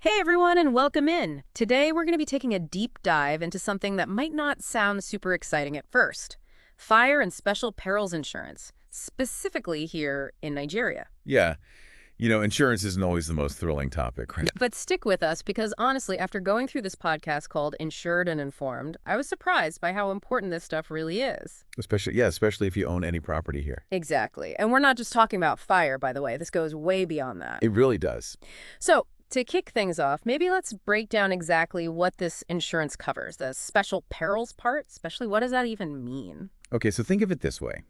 Hey everyone, and welcome in. Today we're going to be taking a deep dive into something that might not sound super exciting at first. Fire and Special Perils Insurance, specifically here in Nigeria. Yeah, insurance isn't always the most thrilling topic, right? But stick with us because honestly, after going through this podcast called Insured and Informed, I was surprised by how important this stuff really is. Especially if you own any property here. Exactly. And we're not just talking about fire, by the way. This goes way beyond that. It really does. So, to kick things off, maybe let's break down exactly what this insurance covers, the special perils part, especially what does that even mean? Okay, so think of it this way.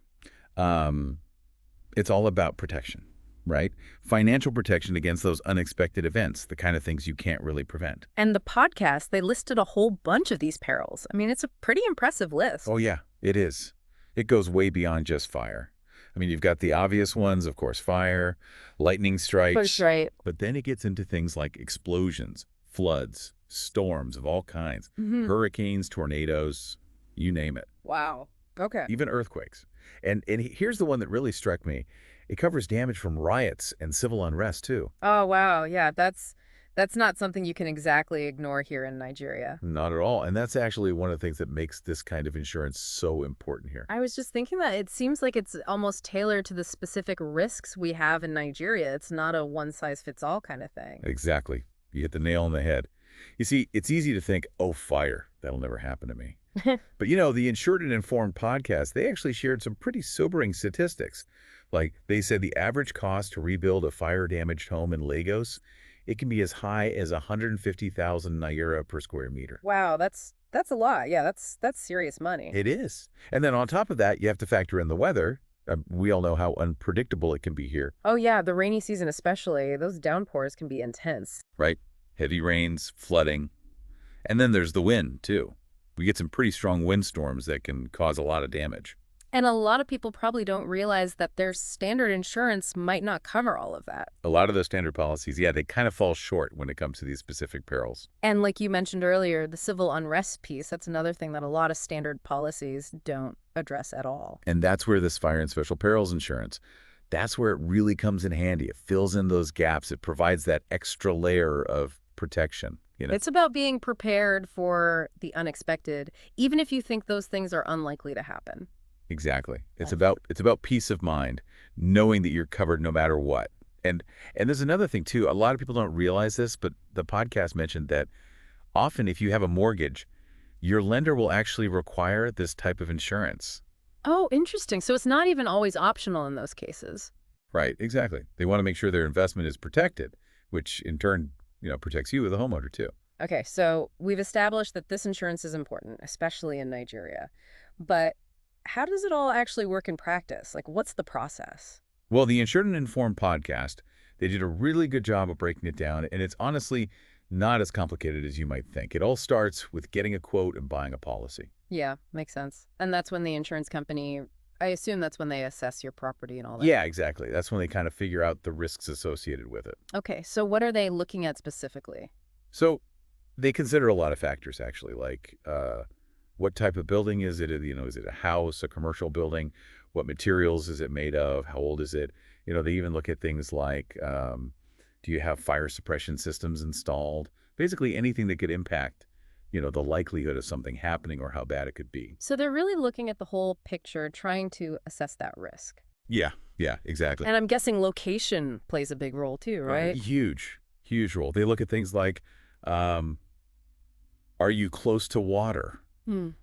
It's all about protection, right? Financial protection against those unexpected events, the kind of things you can't really prevent. And the podcast, they listed a whole bunch of these perils. I mean, it's a pretty impressive list. Oh, yeah, it is. It goes way beyond just fire. I mean, you've got the obvious ones, of course, fire, lightning strikes. That's right. But then it gets into things like explosions, floods, storms of all kinds, hurricanes, tornadoes, you name it. Wow. Okay. Even earthquakes. And here's the one that really struck me. It covers damage from riots and civil unrest, too. Oh, wow. Yeah, that's not something you can exactly ignore here in Nigeria. Not at all. And that's actually one of the things that makes this kind of insurance so important here. I was just thinking that it seems like it's almost tailored to the specific risks we have in Nigeria. It's not a one-size-fits-all kind of thing. Exactly. You hit the nail on the head. You see, it's easy to think, oh, fire, that'll never happen to me. But, the Insured and Informed podcast, they actually shared some pretty sobering statistics. Like, they said the average cost to rebuild a fire-damaged home in Lagos, it can be as high as 150,000 naira per square meter. Wow, that's a lot. Yeah, that's serious money. It is. And then on top of that, you have to factor in the weather. We all know how unpredictable it can be here. Oh, yeah, the rainy season especially. Those downpours can be intense. Right? Heavy rains, flooding. And then there's the wind, too. We get some pretty strong windstorms that can cause a lot of damage. And a lot of people probably don't realize that their standard insurance might not cover all of that. A lot of those standard policies, yeah, they kind of fall short when it comes to these specific perils. And like you mentioned earlier, the civil unrest piece, that's another thing that a lot of standard policies don't address at all. And that's where this fire and special perils insurance, that's where it really comes in handy. It fills in those gaps. It provides that extra layer of protection. It's about being prepared for the unexpected, even if you think those things are unlikely to happen. Exactly. It's about peace of mind, knowing that you're covered no matter what. And there's another thing, too. A lot of people don't realize this, but the podcast mentioned that often if you have a mortgage, your lender will actually require this type of insurance. Oh, interesting. So it's not even always optional in those cases. Right, exactly. They want to make sure their investment is protected, which in turn, protects you as a homeowner, too. Okay, so we've established that this insurance is important, especially in Nigeria. But how does it all actually work in practice? Like, what's the process? Well, the Insured and Informed podcast, they did a really good job of breaking it down, and it's honestly not as complicated as you might think. It all starts with getting a quote and buying a policy. Yeah, makes sense. And that's when the insurance company, I assume that's when they assess your property and all that. Yeah, exactly. That's when they kind of figure out the risks associated with it. Okay, so what are they looking at specifically? So they consider a lot of factors, actually, like what type of building is it? Is it a house, a commercial building? What materials is it made of? How old is it? They even look at things like, do you have fire suppression systems installed? Basically anything that could impact, the likelihood of something happening or how bad it could be. So they're really looking at the whole picture, trying to assess that risk. Yeah, exactly. And I'm guessing location plays a big role too, right? Huge role. They look at things like, are you close to water?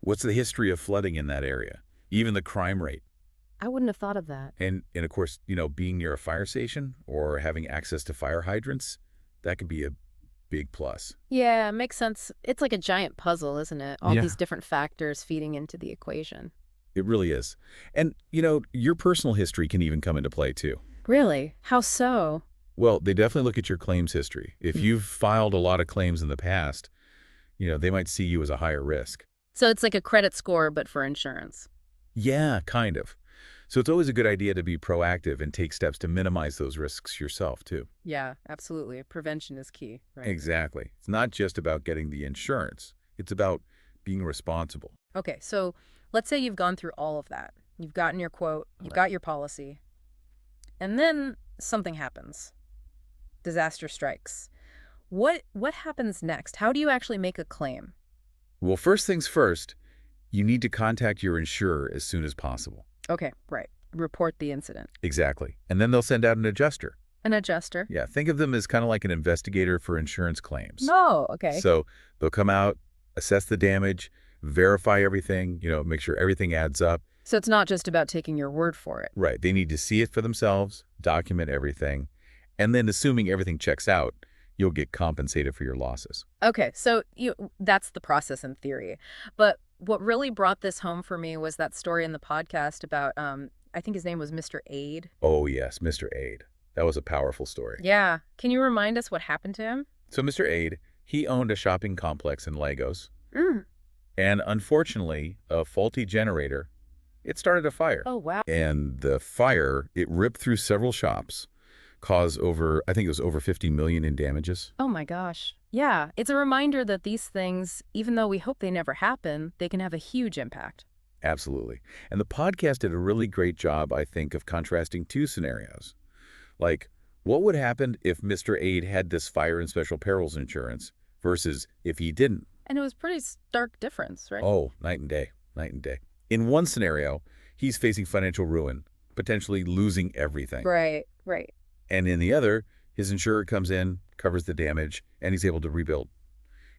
What's the history of flooding in that area? Even the crime rate. I wouldn't have thought of that. And of course, being near a fire station or having access to fire hydrants, that could be a big plus. Yeah, makes sense. It's like a giant puzzle, isn't it? All these different factors feeding into the equation. It really is. And, your personal history can even come into play, too. Really? How so? Well, they definitely look at your claims history. If you've filed a lot of claims in the past, they might see you as a higher risk. So it's like a credit score, but for insurance. Yeah, kind of. So it's always a good idea to be proactive and take steps to minimize those risks yourself, too. Yeah, absolutely. Prevention is key, right? Exactly. It's not just about getting the insurance. It's about being responsible. Okay, so let's say you've gone through all of that. You've gotten your quote, you've got your policy, and then something happens. Disaster strikes. What happens next? How do you actually make a claim? Well, first things first, you need to contact your insurer as soon as possible. Okay, right. Report the incident. Exactly. And then they'll send out an adjuster. An adjuster? Yeah, think of them as kind of like an investigator for insurance claims. No, okay. So they'll come out, assess the damage, verify everything, make sure everything adds up. So it's not just about taking your word for it. Right. They need to see it for themselves, document everything, and then assuming everything checks out, you'll get compensated for your losses. Okay, so that's the process in theory. But what really brought this home for me was that story in the podcast about, I think his name was Mr. Aid. Oh, yes, Mr. Aid. That was a powerful story. Yeah. Can you remind us what happened to him? So Mr. Aid, he owned a shopping complex in Lagos. Mm. And unfortunately, a faulty generator, it started a fire. Oh, wow. And the fire, it ripped through several shops, caused I think it was over 50 million in damages. Oh my gosh. Yeah, it's a reminder that these things, even though we hope they never happen, they can have a huge impact. Absolutely. And the podcast did a really great job, I think, of contrasting two scenarios. Like, what would happen if Mr. Aid had this fire and special perils insurance versus if he didn't? And it was pretty stark difference, right? Oh, night and day, night and day. In one scenario, he's facing financial ruin, potentially losing everything. Right, right. And in the other, his insurer comes in, covers the damage, and he's able to rebuild,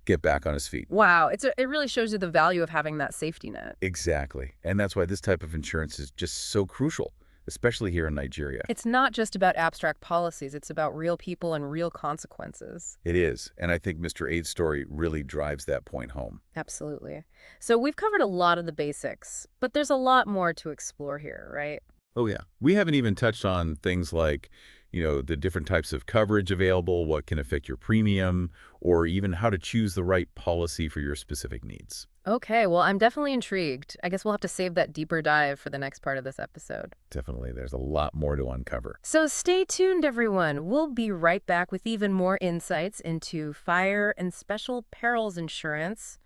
get back on his feet. Wow, it really shows you the value of having that safety net. Exactly. And that's why this type of insurance is just so crucial, especially here in Nigeria. It's not just about abstract policies. It's about real people and real consequences. It is. And I think Mr. Aid's story really drives that point home. Absolutely. So we've covered a lot of the basics, but there's a lot more to explore here, right? Oh, yeah. We haven't even touched on things like, the different types of coverage available, what can affect your premium, or even how to choose the right policy for your specific needs. Okay, well, I'm definitely intrigued. I guess we'll have to save that deeper dive for the next part of this episode. Definitely. There's a lot more to uncover. So stay tuned, everyone. We'll be right back with even more insights into fire and special perils insurance.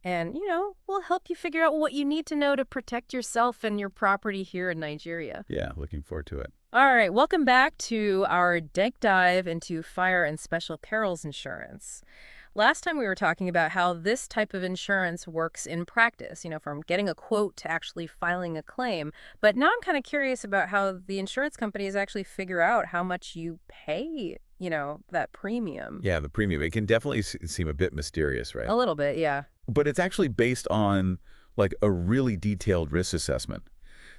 And, we'll help you figure out what you need to know to protect yourself and your property here in Nigeria. Yeah, looking forward to it. All right, welcome back to our deep dive into fire and special perils insurance. Last time we were talking about how this type of insurance works in practice, from getting a quote to actually filing a claim. But now I'm kind of curious about how the insurance companies actually figure out how much you pay, that premium. Yeah, the premium. It can definitely seem a bit mysterious, right? A little bit, yeah. But it's actually based on, a really detailed risk assessment.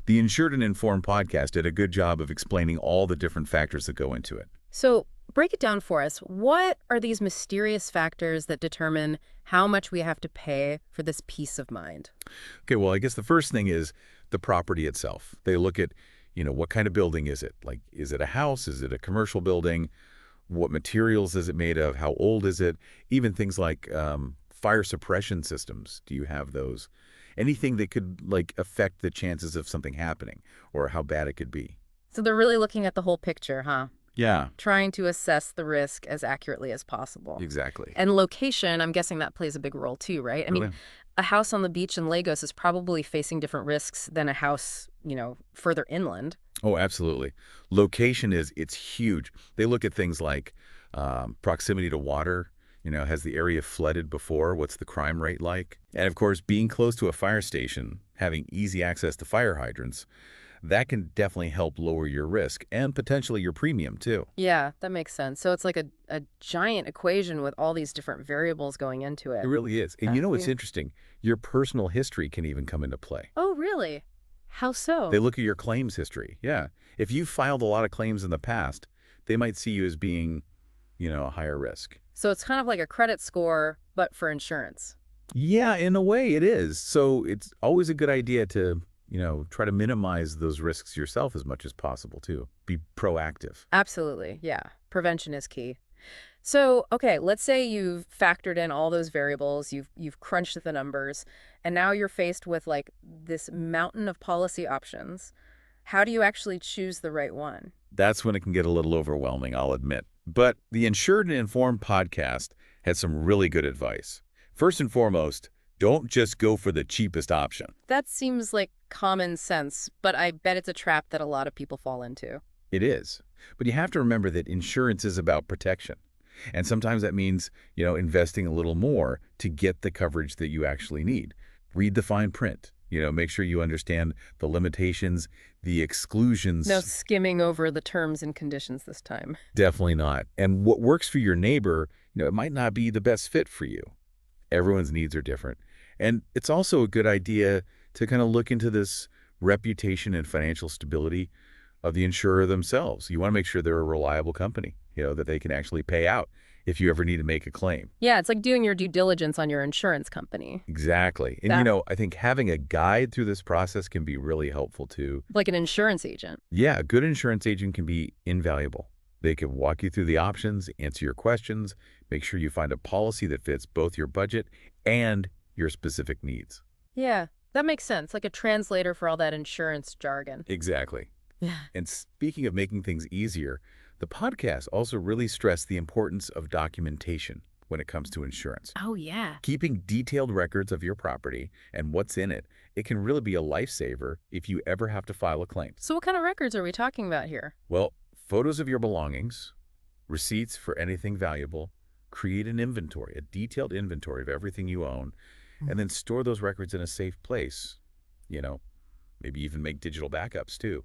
The Insured and Informed podcast did a good job of explaining all the different factors that go into it. So break it down for us. What are these mysterious factors that determine how much we have to pay for this peace of mind? Okay, well, I guess the first thing is the property itself. They look at, what kind of building is it? Like, is it a house? Is it a commercial building? What materials is it made of? How old is it? Even things like fire suppression systems. Do you have those? Anything that could, affect the chances of something happening or how bad it could be. So they're really looking at the whole picture, huh? Yeah. Trying to assess the risk as accurately as possible. Exactly. And location, I'm guessing that plays a big role too, right? I mean, a house on the beach in Lagos is probably facing different risks than a house, further inland. Oh, absolutely. Location it's huge. They look at things like proximity to water. Has the area flooded before? What's the crime rate like? And of course, being close to a fire station, having easy access to fire hydrants, that can definitely help lower your risk and potentially your premium too. Yeah, that makes sense. So it's like a giant equation with all these different variables going into it. It really is. And what's interesting? Your personal history can even come into play. Oh, really? How so? They look at your claims history. Yeah. If you filed a lot of claims in the past, they might see you as being, a higher risk. So it's kind of like a credit score, but for insurance. Yeah, in a way it is. So it's always a good idea to, try to minimize those risks yourself as much as possible too. Be proactive. Absolutely. Yeah. Prevention is key. So, okay, let's say you've factored in all those variables, you've crunched the numbers, and now you're faced with this mountain of policy options. How do you actually choose the right one? That's when it can get a little overwhelming, I'll admit. But the Insured and Informed podcast had some really good advice. First and foremost, don't just go for the cheapest option. That seems like common sense, but I bet it's a trap that a lot of people fall into. It is. But you have to remember that insurance is about protection. And sometimes that means, investing a little more to get the coverage that you actually need. Read the fine print. Make sure you understand the limitations, the No exclusions. skimming over the terms and conditions this time. Definitely not. And what works for your neighbor, it might not be the best fit for you. Everyone's needs are different. And it's also a good idea to kind of look into this reputation and financial stability of the insurer themselves. You want to make sure they're a reliable company, that they can actually pay out if you ever need to make a claim. Yeah, it's like doing your due diligence on your insurance company. Exactly. And, I think having a guide through this process can be really helpful too. Like an insurance agent. Yeah, a good insurance agent can be invaluable. They can walk you through the options, answer your questions, make sure you find a policy that fits both your budget and your specific needs. Yeah, that makes sense. Like a translator for all that insurance jargon. Exactly. Yeah. And speaking of making things easier, the podcast also really stressed the importance of documentation when it comes to insurance. Oh, yeah. Keeping detailed records of your property and what's in it, it can really be a lifesaver if you ever have to file a claim. So what kind of records are we talking about here? Well, photos of your belongings, receipts for anything valuable, create an inventory, a detailed inventory of everything you own, and then store those records in a safe place. Maybe even make digital backups too.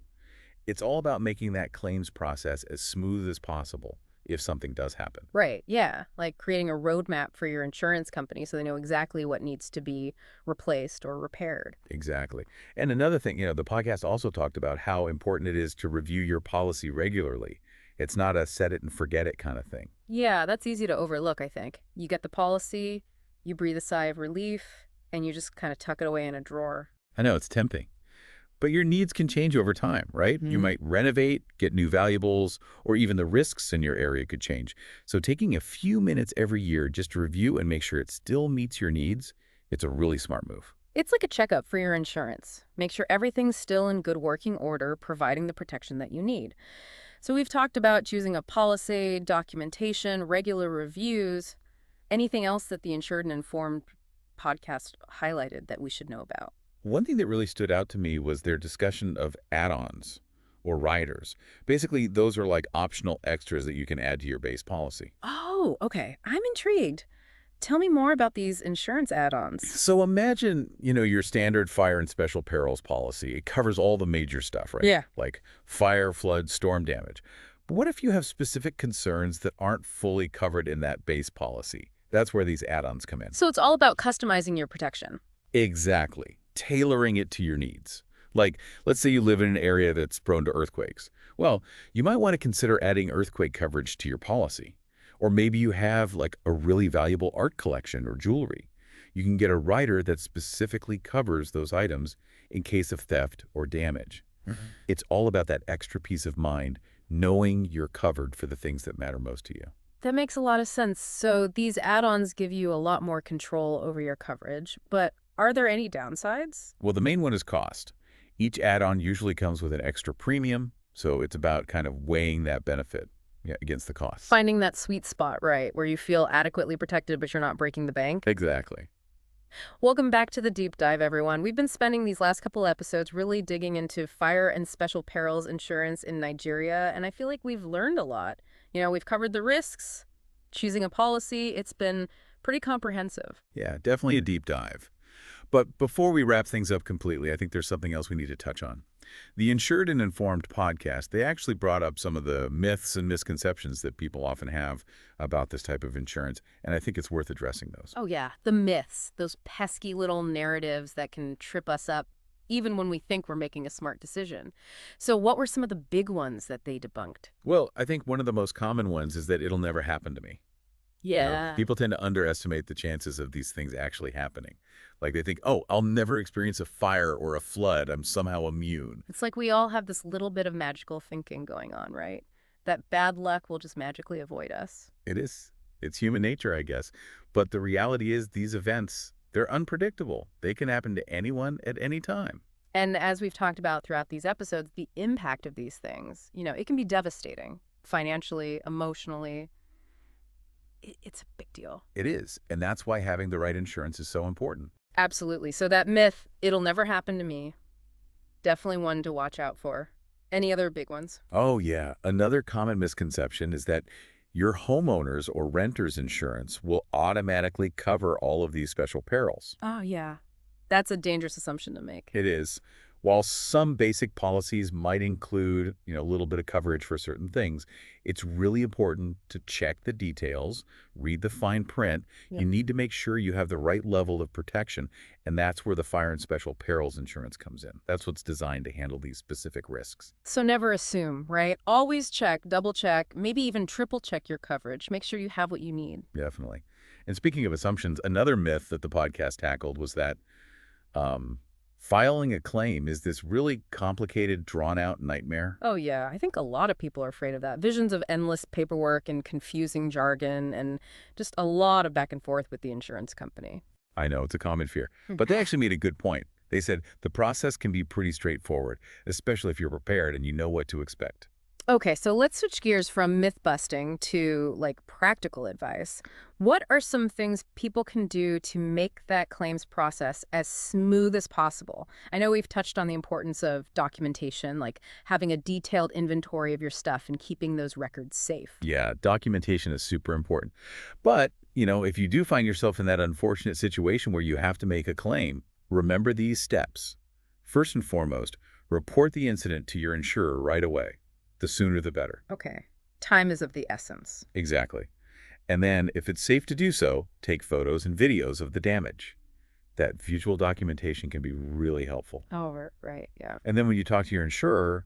It's all about making that claims process as smooth as possible if something does happen. Right, yeah. Like creating a roadmap for your insurance company so they know exactly what needs to be replaced or repaired. Exactly. And another thing, the podcast also talked about how important it is to review your policy regularly. It's not a set it and forget it kind of thing. Yeah, that's easy to overlook, I think. You get the policy, you breathe a sigh of relief, and you just kind of tuck it away in a drawer. I know, it's tempting. But your needs can change over time, right? You might renovate, get new valuables, or even the risks in your area could change. So taking a few minutes every year just to review and make sure it still meets your needs, it's a really smart move. It's like a checkup for your insurance. Make sure everything's still in good working order, providing the protection that you need. So we've talked about choosing a policy, documentation, regular reviews. Anything else that the Insured and Informed podcast highlighted that we should know about? One thing that really stood out to me was their discussion of add-ons or riders. Basically, those are like optional extras that you can add to your base policy. Oh, okay. I'm intrigued. Tell me more about these insurance add-ons. So imagine, your standard fire and special perils policy. It covers all the major stuff, right? Yeah. Like fire, flood, storm damage. But what if you have specific concerns that aren't fully covered in that base policy? That's where these add-ons come in. So it's all about customizing your protection. Exactly. Tailoring it to your needs. Like, let's say you live in an area that's prone to earthquakes. Well, you might want to consider adding earthquake coverage to your policy. Or maybe you have like a really valuable art collection or jewelry. You can get a rider that specifically covers those items in case of theft or damage. It's all about that extra peace of mind, knowing you're covered for the things that matter most to you. That makes a lot of sense. So these add-ons give you a lot more control over your coverage, but are there any downsides? Well, the main one is cost. Each add-on usually comes with an extra premium, so it's about kind of weighing that benefit against the cost. Finding that sweet spot, right, where you feel adequately protected but you're not breaking the bank? Exactly. Welcome back to the deep dive, everyone. We've been spending these last couple episodes really digging into fire and special perils insurance in Nigeria, and I feel like we've learned a lot. We've covered the risks, choosing a policy. It's been pretty comprehensive. Yeah, definitely a deep dive. But before we wrap things up completely, I think there's something else we need to touch on. The Insured and Informed podcast, they actually brought up some of the myths and misconceptions that people often have about this type of insurance, and I think it's worth addressing those. Oh, yeah, the myths, those pesky little narratives that can trip us up even when we think we're making a smart decision. So what were some of the big ones that they debunked? Well, I think one of the most common ones is that it'll never happen to me. Yeah. People tend to underestimate the chances of these things actually happening. Like they think, oh, I'll never experience a fire or a flood. I'm somehow immune. It's like we all have this little bit of magical thinking going on, right? That bad luck will just magically avoid us. It is. It's human nature, I guess. But the reality is these events, they're unpredictable. They can happen to anyone at any time. And as we've talked about throughout these episodes, the impact of these things, it can be devastating financially, emotionally. It's a big deal. It is. And that's why having the right insurance is so important. Absolutely. So that myth, it'll never happen to me, definitely one to watch out for. Any other big ones? Oh, yeah. Another common misconception is that Your homeowner's or renter's insurance will automatically cover all of these special perils. Oh, yeah. That's a dangerous assumption to make. It is. While some basic policies might include, a little bit of coverage for certain things, it's really important to check the details, read the fine print. Yeah. You need to make sure you have the right level of protection, and that's where the fire and special perils insurance comes in. That's what's designed to handle these specific risks. So never assume, right? Always check, double check, maybe even triple check your coverage. Make sure you have what you need. Definitely. And speaking of assumptions, another myth that the podcast tackled was that filing a claim is this really complicated, drawn-out nightmare. Oh, yeah. I think a lot of people are afraid of that. Visions of endless paperwork and confusing jargon and just a lot of back and forth with the insurance company. I know, it's a common fear. But they actually made a good point. They said the process can be pretty straightforward, especially if you're prepared and you know what to expect. Okay, so let's switch gears from myth busting to practical advice. What are some things people can do to make that claims process as smooth as possible? I know we've touched on the importance of documentation, like having a detailed inventory of your stuff and keeping those records safe. Yeah, documentation is super important. But, if you do find yourself in that unfortunate situation where you have to make a claim, remember these steps. First and foremost, report the incident to your insurer right away. The sooner the better. Okay. Time is of the essence. Exactly. And then, if it's safe to do so, take photos and videos of the damage. That visual documentation can be really helpful. Oh, right, yeah. And then when you talk to your insurer,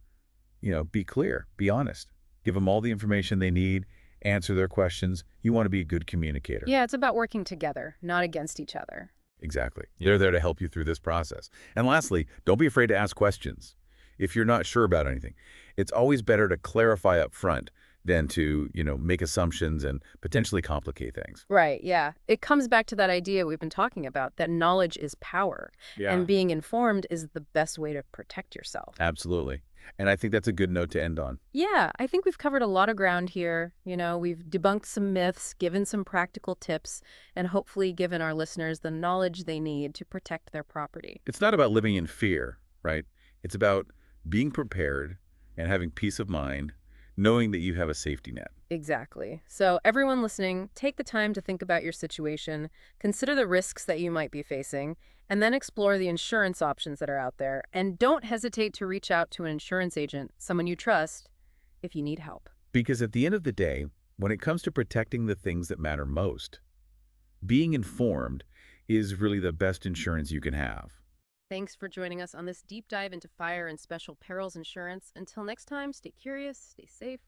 be clear, be honest. Give them all the information they need, answer their questions. You want to be a good communicator. Yeah, it's about working together, not against each other. Exactly. They're there to help you through this process. And lastly, don't be afraid to ask questions. If you're not sure about anything, it's always better to clarify up front than to, make assumptions and potentially complicate things. Right, yeah. It comes back to that idea we've been talking about, that knowledge is power. Yeah. And being informed is the best way to protect yourself. Absolutely. And I think that's a good note to end on. Yeah, I think we've covered a lot of ground here. We've debunked some myths, given some practical tips, and hopefully given our listeners the knowledge they need to protect their property. It's not about living in fear, right? It's about being prepared and having peace of mind, knowing that you have a safety net. Exactly. So everyone listening, take the time to think about your situation, consider the risks that you might be facing, and then explore the insurance options that are out there. And don't hesitate to reach out to an insurance agent, someone you trust, if you need help. Because at the end of the day, when it comes to protecting the things that matter most, being informed is really the best insurance you can have. Thanks for joining us on this deep dive into fire and special perils insurance. Until next time, stay curious, stay safe,